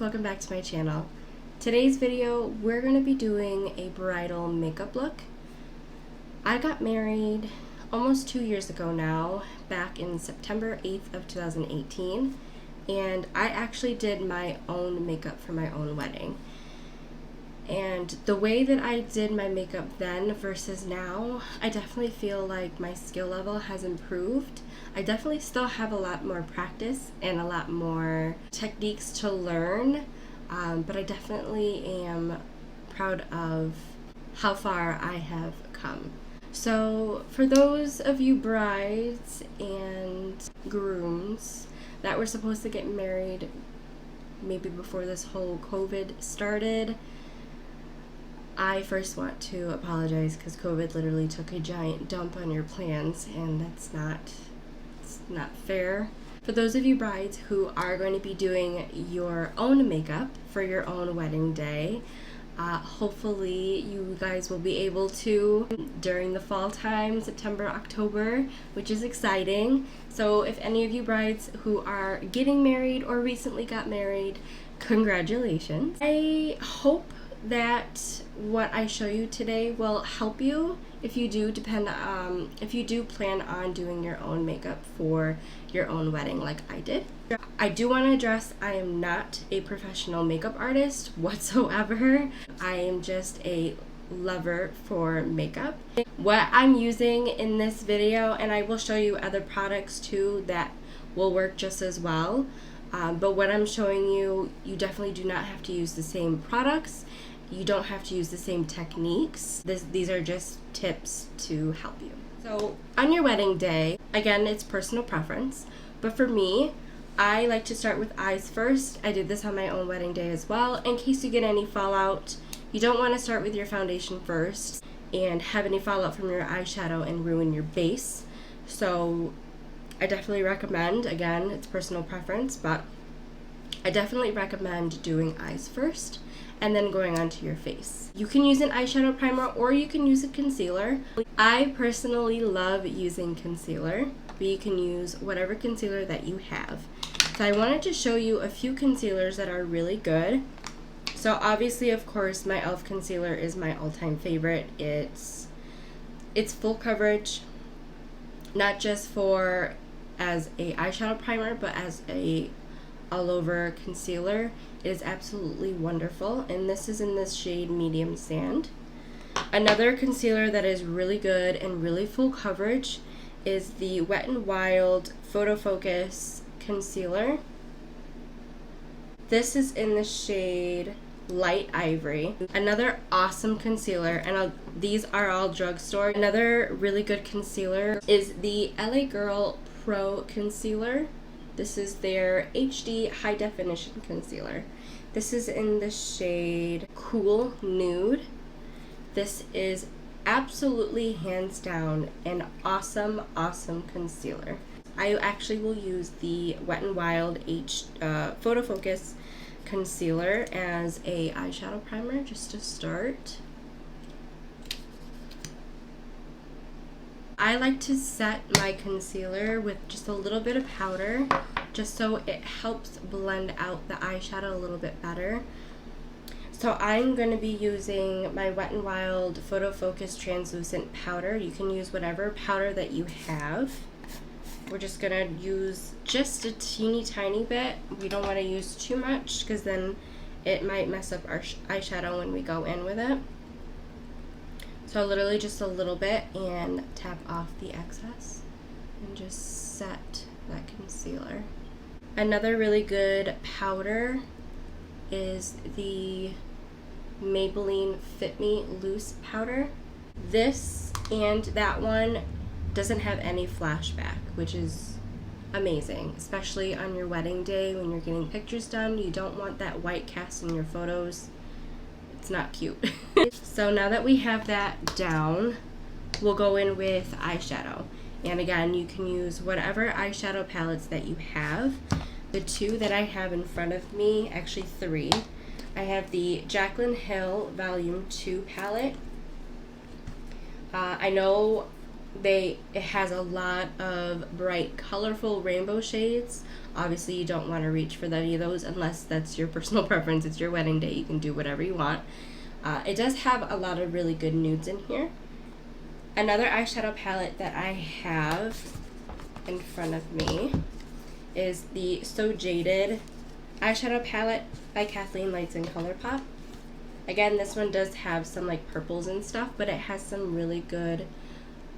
welcome back to my channel. Today's video, we're going to be doing a bridal makeup look. I got married almost 2 years ago now, back in September 8th of 2018, and I actually did my own makeup for my own wedding. And the way that I did my makeup then versus now, I definitely feel like my skill level has improved. I definitely still have a lot more practice and a lot more techniques to learn, but I definitely am proud of how far I have come. So for those of you brides and grooms that were supposed to get married maybe before this whole COVID started, I first want to apologize because COVID literally took a giant dump on your plans, and it's not fair. For those of you brides who are going to be doing your own makeup for your own wedding day, hopefully you guys will be able to during the fall time, September, October, which is exciting. So if any of you brides who are getting married or recently got married, congratulations. I hope that what I show you today will help you if you do plan on doing your own makeup for your own wedding like I did. I do want to address I am not a professional makeup artist whatsoever. I am just a lover for makeup. What I'm using in this video, and I will show you other products too that will work just as well, but what I'm showing you, you definitely do not have to use the same products. You don't have to use the same techniques. These are just tips to help you. So on your wedding day, again, it's personal preference, but for me, I like to start with eyes first. I did this on my own wedding day as well. In case you get any fallout, you don't want to start with your foundation first and have any fallout from your eyeshadow and ruin your base. So I definitely recommend, again, it's personal preference, but I definitely recommend doing eyes first and then going onto your face. You can use an eyeshadow primer or you can use a concealer. I personally love using concealer, but you can use whatever concealer that you have. So I wanted to show you a few concealers that are really good. So obviously, of course, my e.l.f. concealer is my all-time favorite. It's full coverage, not just for as a eyeshadow primer, but as a all-over concealer. It is absolutely wonderful, and this is in this shade Medium Sand. Another concealer that is really good and really full coverage is the Wet n Wild Photo Focus concealer. This is in the shade Light Ivory. Another awesome concealer, and these are all drugstore. Another really good concealer is the LA Girl Pro Concealer. This is their HD High Definition Concealer. This is in the shade Cool Nude. This is absolutely hands down an awesome concealer. I actually will use the Wet n Wild Photo Focus concealer as a eyeshadow primer just to start. I like to set my concealer with just a little bit of powder, just so it helps blend out the eyeshadow a little bit better. So I'm going to be using my Wet n Wild Photo Focus Translucent Powder. You can use whatever powder that you have. We're just going to use just a teeny tiny bit. We don't want to use too much because then it might mess up our eyeshadow when we go in with it. So literally just a little bit, and tap off the excess and just set that concealer. Another really good powder is the Maybelline Fit Me Loose Powder. This and that one doesn't have any flashback, which is amazing, especially on your wedding day when you're getting pictures done. You don't want that white cast in your photos. It's not cute. So now that we have that down, we'll go in with eyeshadow. And again, you can use whatever eyeshadow palettes that you have. The two that I have in front of me, actually three. I have the Jaclyn Hill Volume 2 palette. I know It has a lot of bright, colorful rainbow shades. Obviously, you don't want to reach for any of those unless that's your personal preference. It's your wedding day. You can do whatever you want. It does have a lot of really good nudes in here. Another eyeshadow palette that I have in front of me is the So Jaded eyeshadow palette by Kathleen Lights and ColourPop. Again, this one does have some like purples and stuff, but it has some really good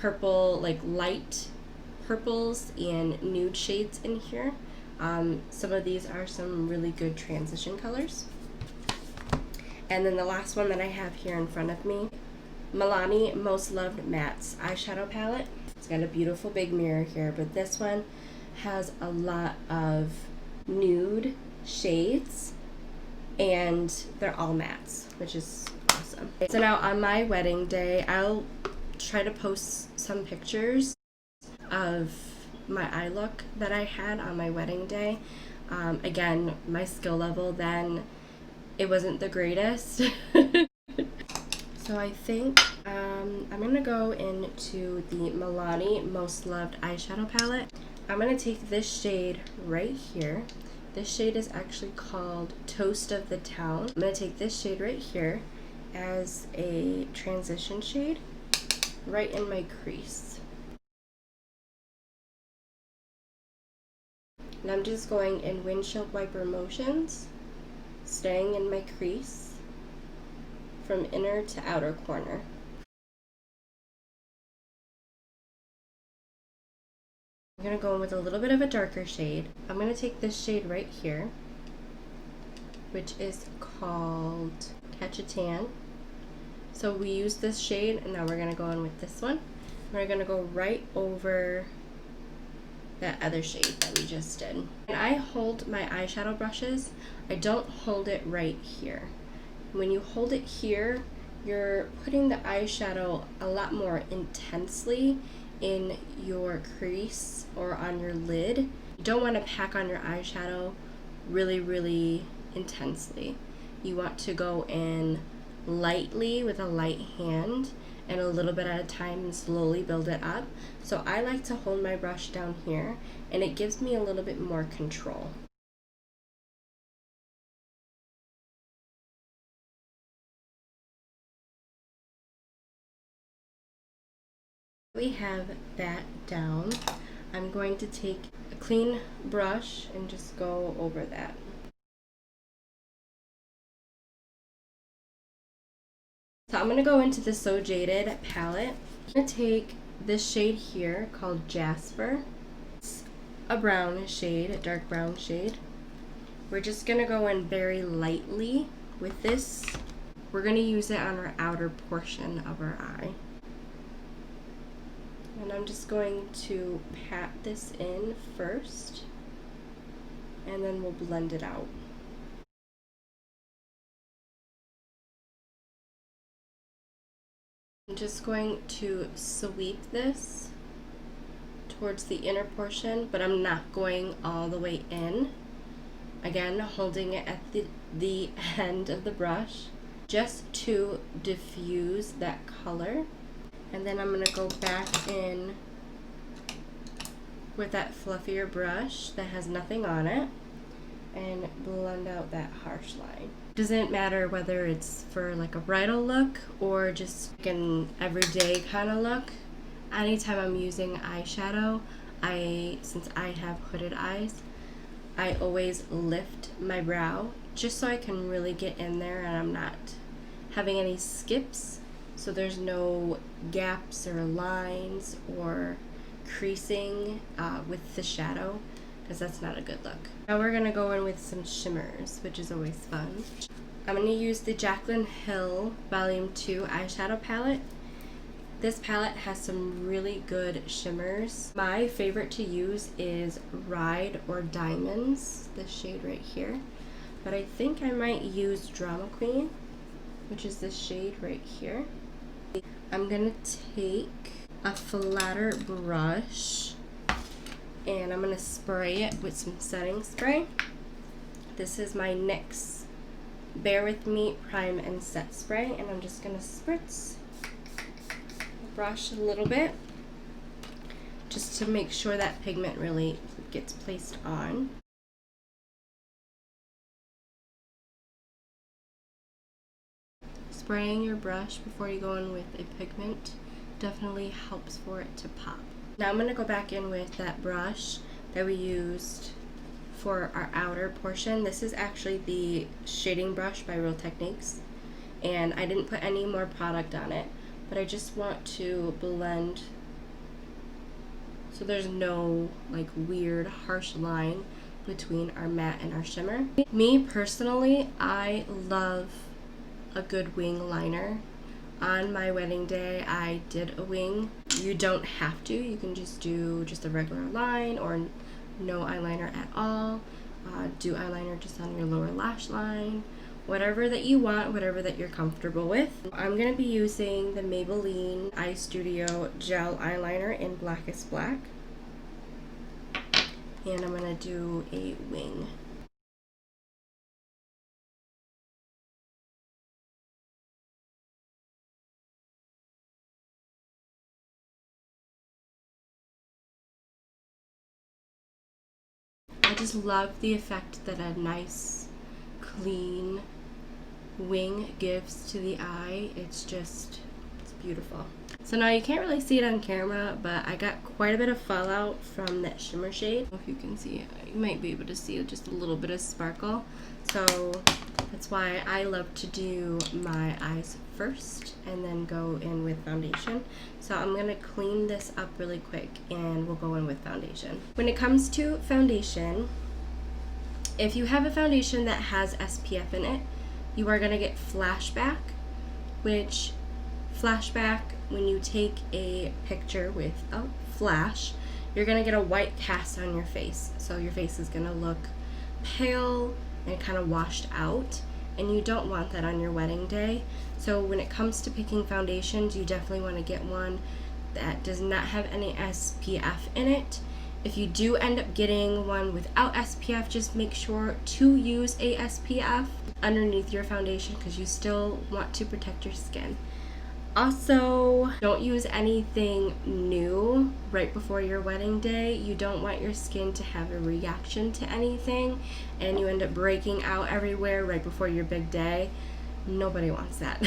purple, like light purples and nude shades in here. Some of these are some really good transition colors. And then the last one that I have here in front of me, Milani Most Loved Mattes eyeshadow palette. It's got a beautiful big mirror here, but this one has a lot of nude shades and they're all mattes, which is awesome. So now on my wedding day, I'll try to post some pictures of my eye look that I had on my wedding day. Again, my skill level then, it wasn't the greatest. So I think I'm gonna go into the Milani Most Loved eyeshadow palette. I'm gonna take this shade right here. This shade is actually called Toast of the Town. I'm gonna take this shade right here as a transition shade right in my crease. And I'm just going in windshield wiper motions, staying in my crease from inner to outer corner. I'm going to go in with a little bit of a darker shade. I'm going to take this shade right here, which is called Catch a Tan. So we use this shade, and now we're going to go in with this one. We're going to go right over that other shade that we just did. And I hold my eyeshadow brushes. I don't hold it right here. When you hold it here, you're putting the eyeshadow a lot more intensely in your crease or on your lid. You don't want to pack on your eyeshadow really, really intensely. You want to go in lightly with a light hand and a little bit at a time and slowly build it up. So I like to hold my brush down here, and it gives me a little bit more control. We have that down. I'm going to take a clean brush and just go over that. So I'm going to go into the So Jaded palette. I'm going to take this shade here called Jasper. It's a brown shade, a dark brown shade. We're just going to go in very lightly with this. We're going to use it on our outer portion of our eye. And I'm just going to pat this in first, and then we'll blend it out. I'm just going to sweep this towards the inner portion, but I'm not going all the way in. Again, holding it at the end of the brush, just to diffuse that color. And then I'm going to go back in with that fluffier brush that has nothing on it and blend out that harsh line. Doesn't matter whether it's for like a bridal look or just like an everyday kind of look. Anytime I'm using eyeshadow, since I have hooded eyes, I always lift my brow just so I can really get in there and I'm not having any skips. So there's no gaps or lines or creasing with the shadow, because that's not a good look. Now we're going to go in with some shimmers, which is always fun. I'm going to use the Jaclyn Hill Volume 2 eyeshadow palette. This palette has some really good shimmers. My favorite to use is Ride or Diamonds, this shade right here. But I think I might use Drama Queen, which is this shade right here. I'm gonna take a flatter brush and I'm gonna spray it with some setting spray. This is my NYX Bear With Me Prime and Set Spray, and I'm just gonna spritz the brush a little bit just to make sure that pigment really gets placed on. Spraying your brush before you go in with a pigment definitely helps for it to pop. Now I'm going to go back in with that brush that we used for our outer portion. This is actually the shading brush by Real Techniques, and I didn't put any more product on it, but I just want to blend so there's no like weird harsh line between our matte and our shimmer. Me personally, I love a good wing liner. On my wedding day, I did a wing. You don't have to. You can just do just a regular line or no eyeliner at all. Do eyeliner just on your lower lash line. Whatever that you want, whatever that you're comfortable with. I'm going to be using the Maybelline Eye Studio Gel Eyeliner in Blackest Black. And I'm going to do a wing. I just love the effect that a nice, clean wing gives to the eye. It's beautiful. So now you can't really see it on camera, but I got quite a bit of fallout from that shimmer shade. I don't know if you can see it. You might be able to see just a little bit of sparkle. So that's why I love to do my eyes first and then go in with foundation. So I'm going to clean this up really quick and we'll go in with foundation. When it comes to foundation, if you have a foundation that has SPF in it, you are going to get flashback, which flashback, when you take a picture with a flash, you're going to get a white cast on your face. So your face is going to look pale and kind of washed out, and you don't want that on your wedding day. So when it comes to picking foundations, you definitely want to get one that does not have any SPF in it. If you do end up getting one without SPF, just make sure to use a SPF underneath your foundation because you still want to protect your skin. Also, don't use anything new right before your wedding day. You don't want your skin to have a reaction to anything and you end up breaking out everywhere right before your big day. Nobody wants that.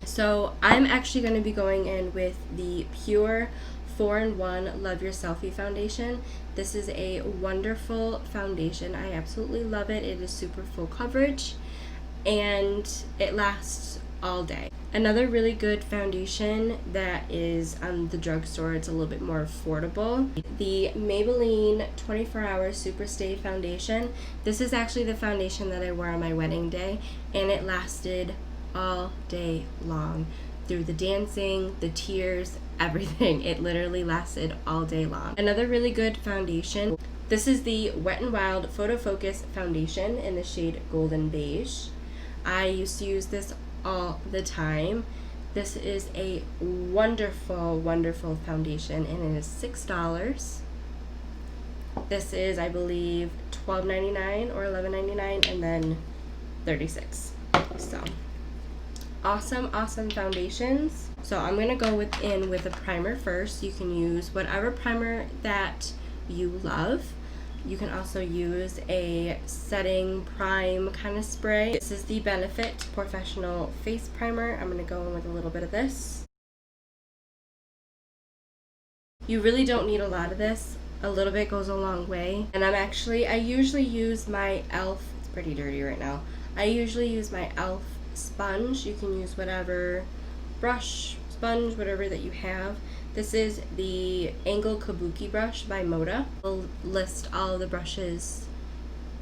So I'm actually going to be going in with the Pure 4-in-1 Love Your Selfie foundation. This is a wonderful foundation. I absolutely love it. It is super full coverage and it lasts all day. Another really good foundation that is on the drugstore, it's a little bit more affordable, the Maybelline 24 Hour Super Stay Foundation. This is actually the foundation that I wore on my wedding day, and it lasted all day long. Through the dancing, the tears, everything. It literally lasted all day long. Another really good foundation, this is the Wet n Wild Photo Focus Foundation in the shade Golden Beige. I used to use this all the time. This is a wonderful, wonderful foundation, and it is $6. This is, I believe, $12.99 or $11.99, and then $36. So awesome, awesome foundations. So I'm gonna go in with a primer first. You can use whatever primer that you love. You can also use a setting prime kind of spray. This is the Benefit Professional Face Primer. I'm going to go in with a little bit of this. You really don't need a lot of this. A little bit goes a long way. And I usually use my e.l.f. It's pretty dirty right now. I usually use my e.l.f. sponge. You can use whatever brush, sponge, whatever that you have. This is the Angle Kabuki brush by Moda. I'll list all of the brushes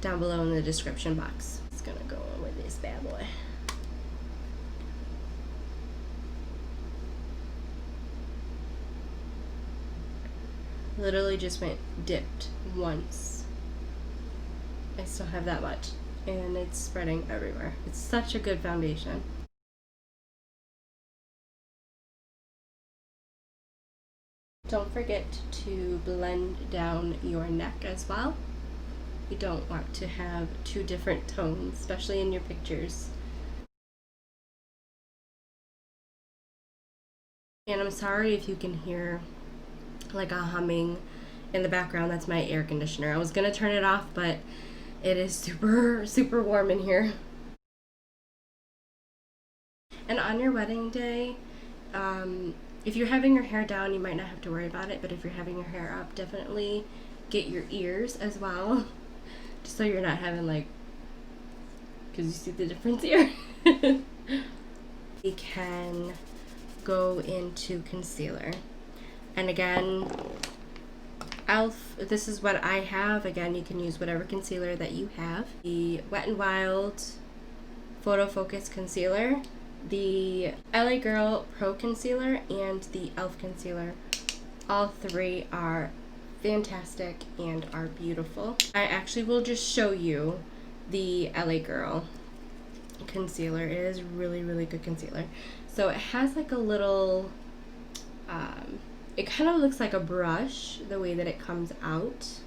down below in the description box. It's gonna go in with this bad boy. Literally just dipped once. I still have that much, and it's spreading everywhere. It's such a good foundation. Don't forget to blend down your neck as well. You don't want to have two different tones, especially in your pictures. And I'm sorry if you can hear like a humming in the background. That's my air conditioner. I was gonna turn it off, but it is super, super warm in here. And on your wedding day, if you're having your hair down, you might not have to worry about it, but if you're having your hair up, definitely get your ears as well, just so you're not having like, because you see the difference here. We can go into concealer. And again, this is what I have. Again, you can use whatever concealer that you have. The Wet n Wild Photo Focus Concealer, the LA Girl Pro Concealer, and the e.l.f. Concealer. All three are fantastic and are beautiful. I actually will just show you the LA Girl concealer. It is really, really good concealer. So it has like a little, it kind of looks like a brush, the way that it comes out.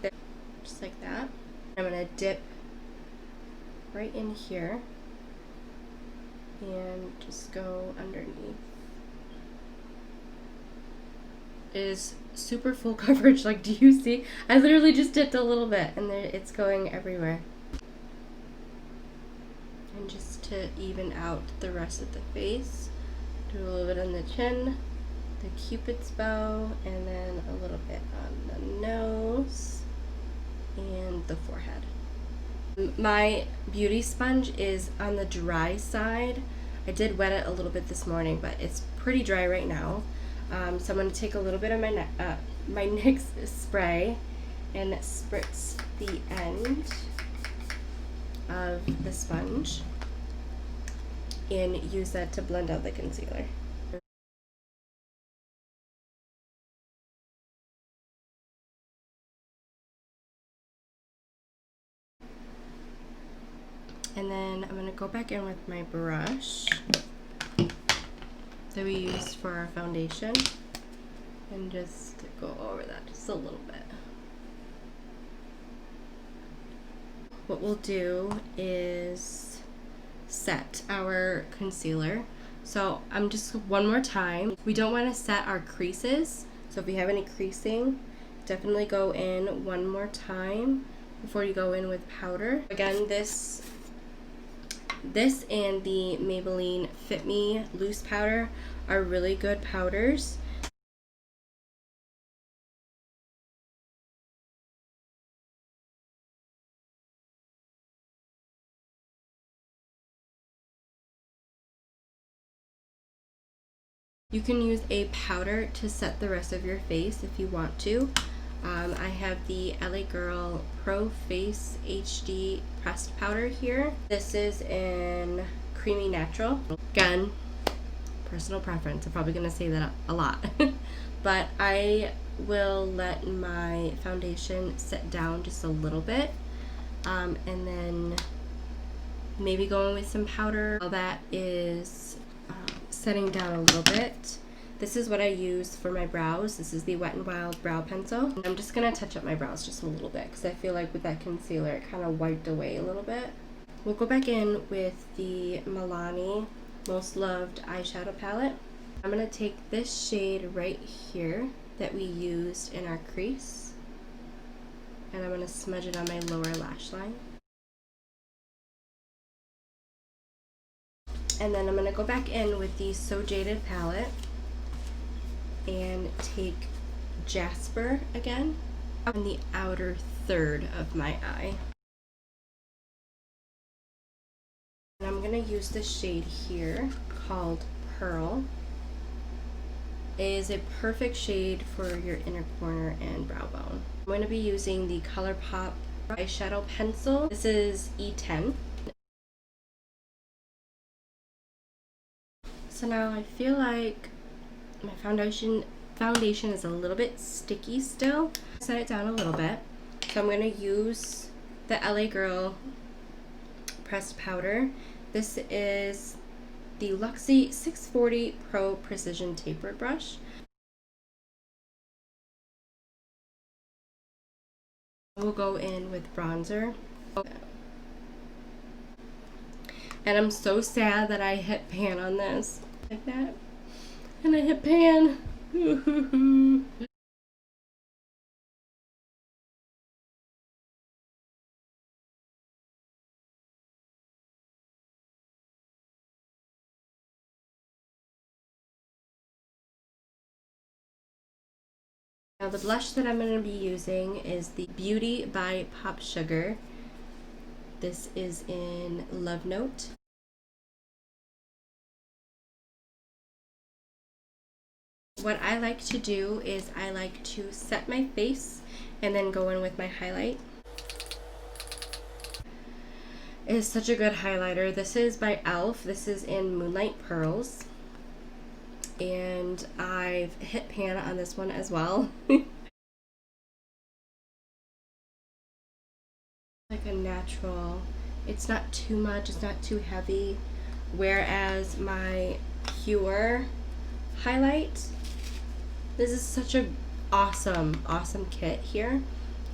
Just like that. I'm going to dip right in here and just go underneath. It is super full coverage. Like, do you see? I literally just dipped a little bit and it's going everywhere. And just to even out the rest of the face, do a little bit on the chin, the Cupid's bow, and then a little bit on the nose and the forehead. My beauty sponge is on the dry side. I did wet it a little bit this morning, but it's pretty dry right now. So I'm going to take a little bit of my NYX spray and spritz the end of the sponge and use that to blend out the concealer. And then I'm going to go back in with my brush that we used for our foundation and just go over that just a little bit. What we'll do is set our concealer. So I'm just one more time. We don't want to set our creases. So if you have any creasing, definitely go in one more time before you go in with powder. Again, this and the Maybelline Fit Me loose powder are really good powders. You can use a powder to set the rest of your face if you want to. I have the LA Girl Pro Face HD pressed powder here. This is in Creamy Natural. Again, personal preference. I'm probably going to say that a lot. But I will let my foundation set down just a little bit. And then maybe go in with some powder. While that is setting down a little bit, this is what I use for my brows. This is the Wet n Wild Brow Pencil. I'm just going to touch up my brows just a little bit because I feel like with that concealer it kind of wiped away a little bit. We'll go back in with the Milani Most Loved eyeshadow palette. I'm going to take this shade right here that we used in our crease, and I'm going to smudge it on my lower lash line. And then I'm going to go back in with the So Jaded palette and take Jasper again on the outer third of my eye. And I'm going to use this shade here called Pearl. It is a perfect shade for your inner corner and brow bone. I'm going to be using the ColourPop eyeshadow pencil. This is E10. So now I feel like my foundation is a little bit sticky still. Set it down a little bit. So I'm going to use the LA Girl pressed powder. This is the Luxie 640 Pro Precision Tapered Brush. We'll go in with bronzer. And I'm so sad that I hit pan on this. Like that. And I hit pan. Now the blush that I'm going to be using is the Beauty by PopSugar. This is in Love Note. What I like to do is I like to set my face and then go in with my highlight. It is such a good highlighter. This is by e.l.f. This is in Moonlight Pearls. And I've hit pan on this one as well. Like a natural, it's not too much, it's not too heavy. Whereas my Pure highlight, this is such a awesome kit here.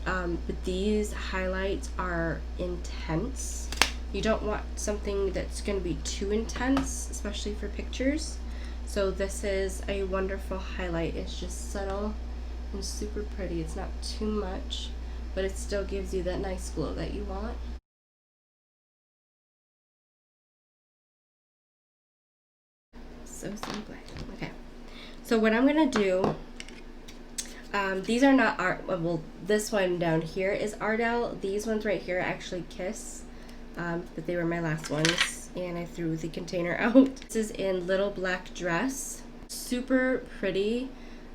But these highlights are intense. You don't want something that's going to be too intense, especially for pictures. So this is a wonderful highlight. It's just subtle and super pretty. It's not too much, but it still gives you that nice glow that you want. So simple. Okay. So what I'm going to do, these are not art. Well, this one down here is Ardell. These ones right here are actually Kiss, but they were my last ones, and I threw the container out. This is in Little Black Dress. Super pretty.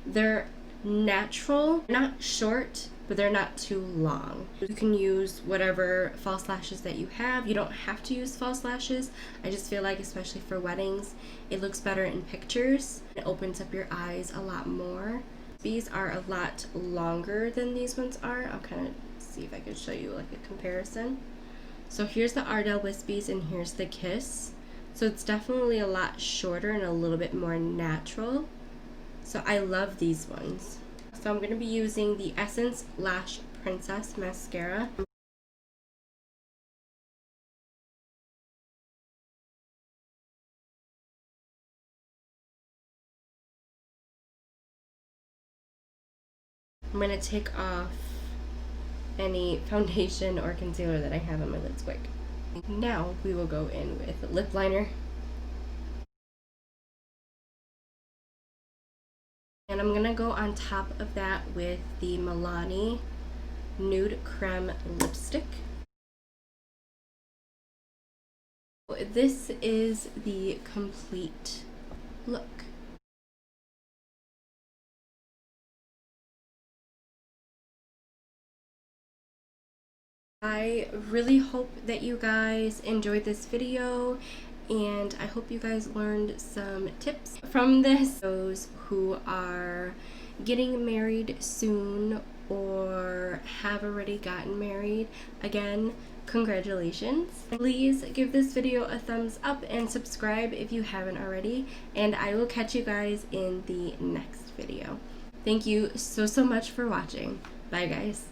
They're natural, not short, but they're not too long. You can use whatever false lashes that you have. You don't have to use false lashes. I just feel like, especially for weddings, it looks better in pictures. It opens up your eyes a lot more. These are a lot longer than these ones are. I'll kind of see if I can show you like a comparison. So here's the Ardell Wispies and here's the Kiss. So it's definitely a lot shorter and a little bit more natural. So I love these ones. So I'm going to be using the Essence Lash Princess Mascara. I'm going to take off any foundation or concealer that I have on my lids quick. Now we will go in with lip liner. And I'm going to go on top of that with the Milani Nude Creme Lipstick. This is the complete look. I really hope that you guys enjoyed this video, and I hope you guys learned some tips from this. Those who are getting married soon or have already gotten married, again, congratulations. Please give this video a thumbs up and subscribe if you haven't already, and I will catch you guys in the next video. Thank you so much for watching. Bye guys.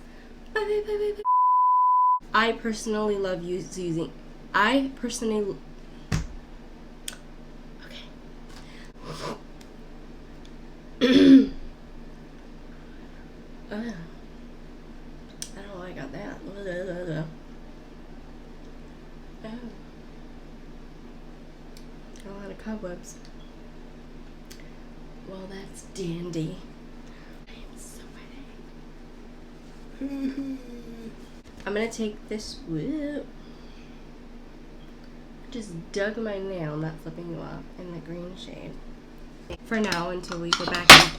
Bye bye bye bye bye. I personally love using. I personally. Okay. I don't know why I got that. Oh. Got a lot of cobwebs. Well, that's dandy. I am so ready. I'm gonna take this. Whoop. Just dug my nail, not flipping you off, in the green shade. For now, until we go back and...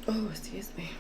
Oh, excuse me.